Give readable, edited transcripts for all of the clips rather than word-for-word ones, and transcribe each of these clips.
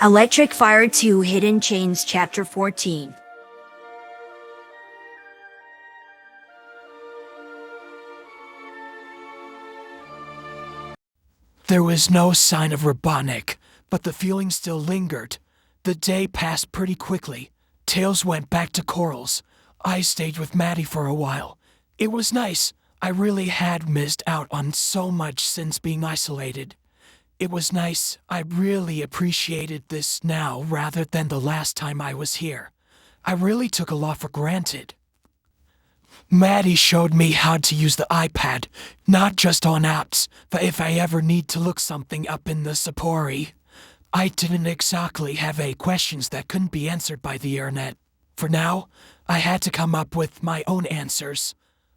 Electric Fire 2 Hidden Chains Chapter 14. There was no sign of Robotnik, but the feeling still lingered. The day passed pretty quickly. Tails went back to Corals. I stayed with Maddie for a while. It was nice. I really had missed out on so much since being isolated. It was nice. I really appreciated this now rather than the last time I was here. I really took a lot for granted. Maddie showed me how to use the iPad, not just on apps, but if I ever need to look something up in the Sapori. I didn't exactly have any questions that couldn't be answered by the internet. For now, I had to come up with my own answers.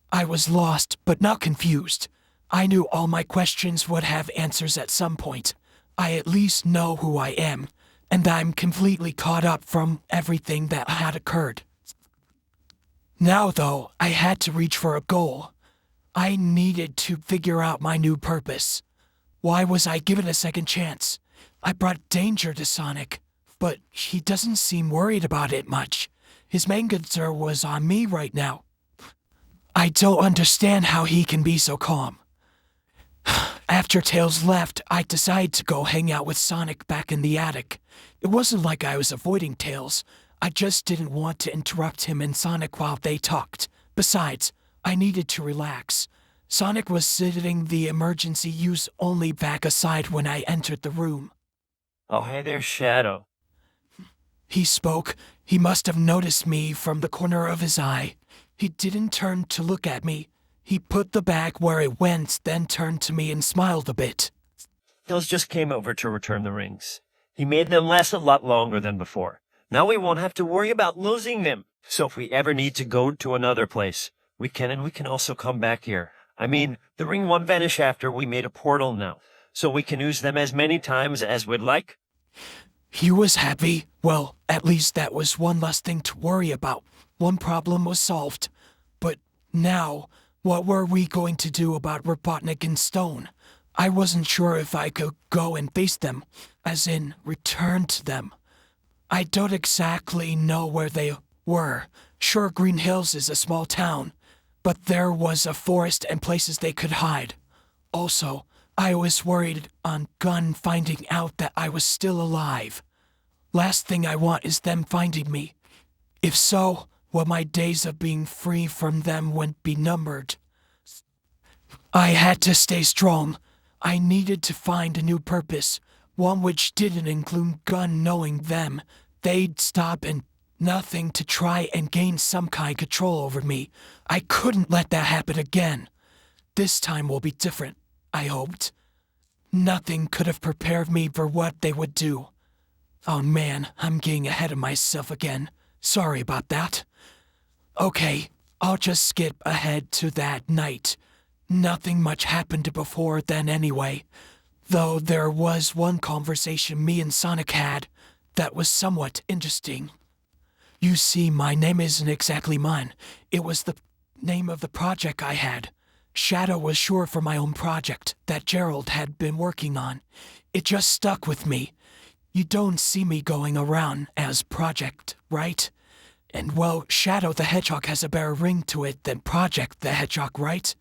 I was lost, but not confused. I knew all my questions would have answers at some point. I at least know who I am, and I'm completely caught up from everything that had occurred. Now, though, I had to reach for a goal. I needed to figure out my new purpose. Why was I given a second chance? I brought danger to Sonic, but he doesn't seem worried about it much. His main concern was on me right now. I don't understand how he can be so calm. After Tails left, I decided to go hang out with Sonic back in the attic. It wasn't like I was avoiding Tails. I just didn't want to interrupt him and Sonic while they talked. Besides, I needed to relax. Sonic was sitting the emergency use only bag aside when I entered the room. Oh, hey there, Shadow. He spoke. He must have noticed me from the corner of his eye. He didn't turn to look at me. He put the bag where it went, then turned to me and smiled a bit. Tails just came over to return the rings. He made them last a lot longer than before. Now we won't have to worry about losing them. So if we ever need to go to another place, we can, and we can also come back here. I mean, the ring won't vanish after we made a portal now, so we can use them as many times as we'd like. He was happy. Well, at least that was one less thing to worry about. One problem was solved. But now, what were we going to do about Robotnik and Stone? I wasn't sure if I could go and face them, as in return to them. I don't exactly know where they were. Sure, Green Hills is a small town, but there was a forest and places they could hide. Also, I was worried on Gun finding out that I was still alive. Last thing I want is them finding me. If so, well, my days of being free from them wouldn't be numbered. I had to stay strong. I needed to find a new purpose, one which didn't include Gun knowing them. They'd stop and nothing to try and gain some kind of control over me. I couldn't let that happen again. This time will be different, I hoped. Nothing could have prepared me for what they would do. Oh man, I'm getting ahead of myself again. Sorry about that. Okay, I'll just skip ahead to that night. Nothing much happened before then anyway, though there was one conversation me and Sonic had that was somewhat interesting. You see, my name isn't exactly mine. It was the name of the project I had. Shadow was short for my own project that Gerald had been working on. It just stuck with me. You don't see me going around as Project, right? And well, Shadow the Hedgehog has a better ring to it than Project the Hedgehog, right?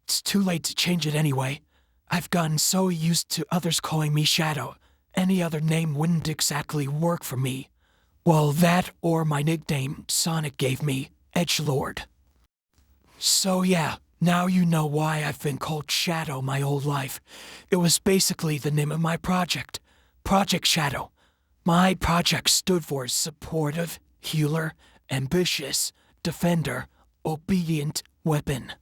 It's too late to change it anyway. I've gotten so used to others calling me Shadow. Any other name wouldn't exactly work for me. Well, that or my nickname Sonic gave me, Edgelord. So yeah, now you know why I've been called Shadow my whole life. It was basically the name of my project, Project Shadow. My project stood for supportive, healer, ambitious, defender, obedient, weapon.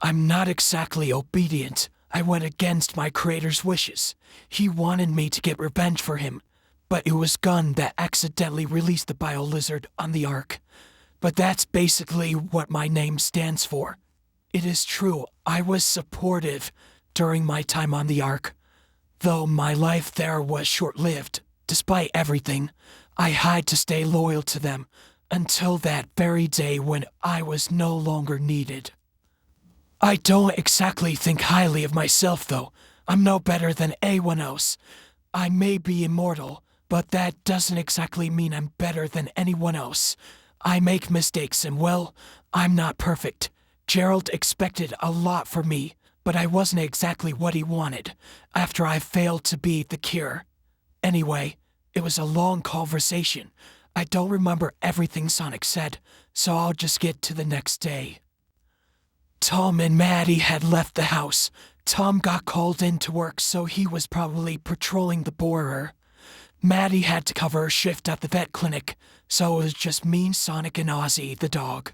I'm not exactly obedient. I went against my creator's wishes. He wanted me to get revenge for him, but it was Gun that accidentally released the Bio-Lizard on the Ark. But that's basically what my name stands for. It is true, I was supportive during my time on the Ark. Though my life there was short-lived, despite everything, I had to stay loyal to them until that very day when I was no longer needed. I don't exactly think highly of myself, though. I'm no better than anyone else. I may be immortal, but that doesn't exactly mean I'm better than anyone else. I make mistakes and well, I'm not perfect. Gerald expected a lot from me, but I wasn't exactly what he wanted after I failed to be the cure. Anyway, it was a long conversation. I don't remember everything Sonic said, so I'll just get to the next day. Tom and Maddie had left the house. Tom got called in to work, so he was probably patrolling the borer. Maddie had to cover a shift at the vet clinic, so it was just me, Sonic, and Ozzy, the dog.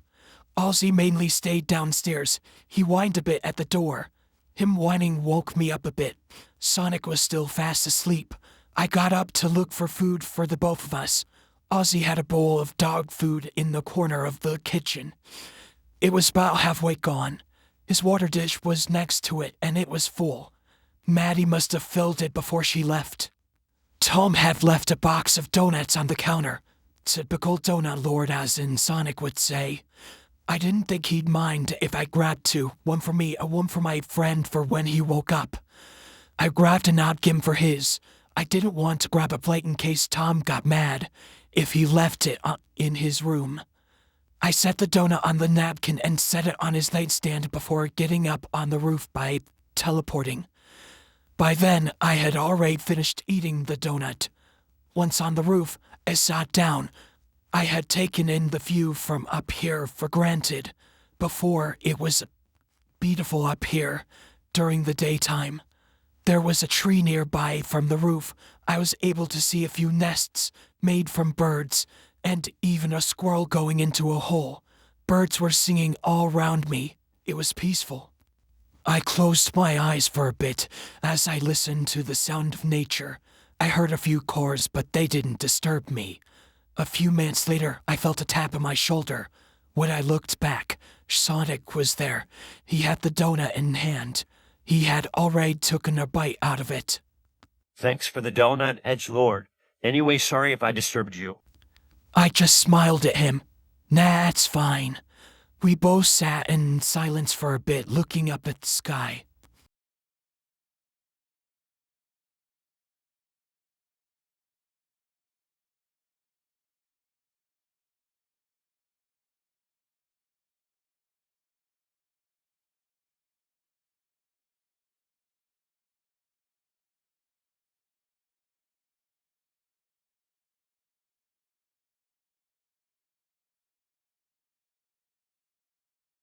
Ozzy mainly stayed downstairs. He whined a bit at the door. Him whining woke me up a bit. Sonic was still fast asleep. I got up to look for food for the both of us. Ozzy had a bowl of dog food in the corner of the kitchen. It was about halfway gone. His water dish was next to it, and it was full. Maddie must have filled it before she left. Tom had left a box of donuts on the counter. Typical donut lord, as in Sonic would say. I didn't think he'd mind if I grabbed two, one for me and one for my friend for when he woke up. I grabbed a napkin for his. I didn't want to grab a plate in case Tom got mad if he left it in his room. I set the donut on the napkin and set it on his nightstand before getting up on the roof by teleporting. By then, I had already finished eating the donut. Once on the roof, I sat down. I had taken in the view from up here for granted. Before, it was beautiful up here during the daytime. There was a tree nearby from the roof. I was able to see a few nests made from birds, and even a squirrel going into a hole. Birds were singing all round me. It was peaceful. I closed my eyes for a bit as I listened to the sound of nature. I heard a few cors, but they didn't disturb me. A few minutes later, I felt a tap on my shoulder. When I looked back, Sonic was there. He had the donut in hand. He had already taken a bite out of it. Thanks for the donut, Edgelord. Anyway, sorry if I disturbed you. I just smiled at him. Nah, it's fine. We both sat in silence for a bit, looking up at the sky.